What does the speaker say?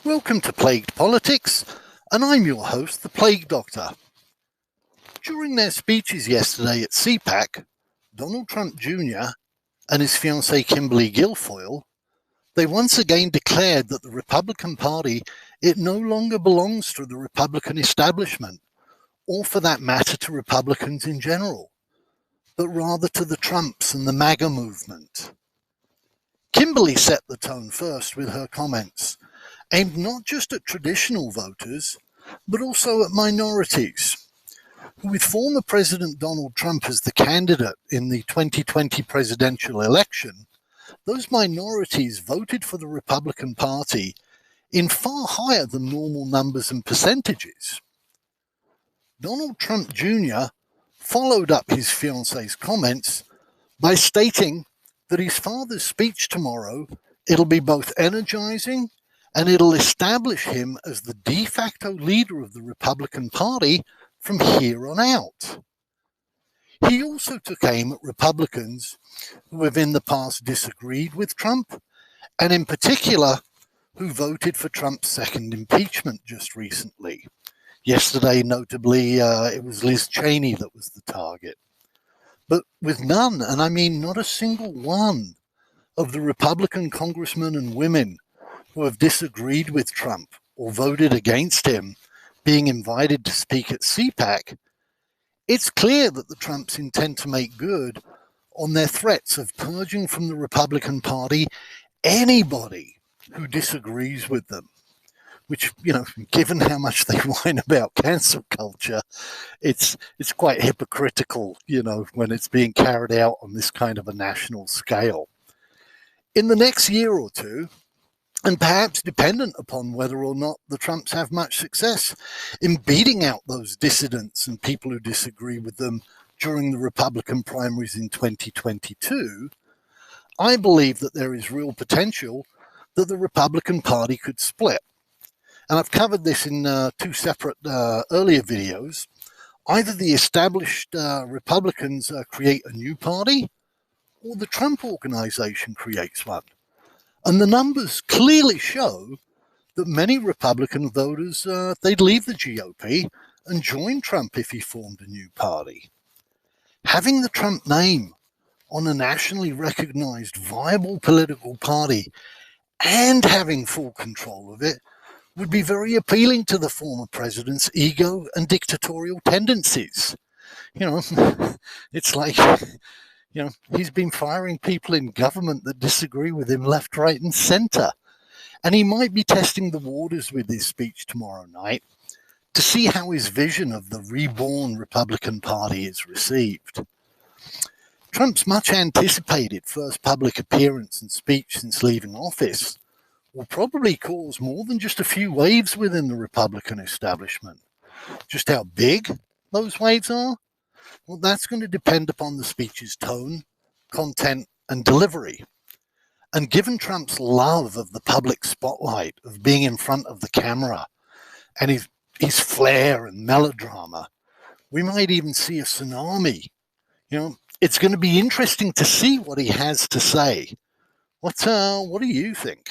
Welcome to Plagued Politics, and I'm your host, the Plague Doctor. During their speeches yesterday at CPAC, Donald Trump Jr. and his fiancée Kimberly Guilfoyle, they once again declared that the Republican Party, it no longer belongs to the Republican establishment, or for that matter to Republicans in general, but rather to the Trumps and the MAGA movement. Kimberly set the tone first with her comments, aimed not just at traditional voters, but also at minorities, who with former President Donald Trump as the candidate in the 2020 presidential election, those minorities voted for the Republican Party in far higher than normal numbers and percentages. Donald Trump Jr. followed up his fiancée's comments by stating that his father's speech tomorrow, it'll be both energizing and it'll establish him as the de facto leader of the Republican Party from here on out. He also took aim at Republicans who have in the past disagreed with Trump, and in particular, who voted for Trump's second impeachment just recently. Yesterday, notably, it was Liz Cheney that was the target. But with none, and I mean not a single one, of the Republican congressmen and women who have disagreed with Trump or voted against him being invited to speak at CPAC, it's clear that the Trumps intend to make good on their threats of purging from the Republican Party anybody who disagrees with them. Which, given how much they whine about cancel culture, it's quite hypocritical, when it's being carried out on this kind of a national scale. In the next year or two, and perhaps dependent upon whether or not the Trumps have much success in beating out those dissidents and people who disagree with them during the Republican primaries in 2022, I believe that there is real potential that the Republican Party could split. And I've covered this in two separate earlier videos. Either the established Republicans create a new party, or the Trump organization creates one. And the numbers clearly show that many Republican voters, they'd leave the GOP and join Trump if he formed a new party. Having the Trump name on a nationally recognized viable political party and having full control of it would be very appealing to the former president's ego and dictatorial tendencies. It's like, he's been firing people in government that disagree with him left, right, and center. And he might be testing the waters with his speech tomorrow night to see how his vision of the reborn Republican Party is received. Trump's much anticipated first public appearance and speech since leaving office will probably cause more than just a few waves within the Republican establishment. Just how big those waves are? Well, that's going to depend upon the speech's tone, content, and delivery. And given Trump's love of the public spotlight, of being in front of the camera, and his flair and melodrama, we might even see a tsunami. It's going to be interesting to see what he has to say. What do you think?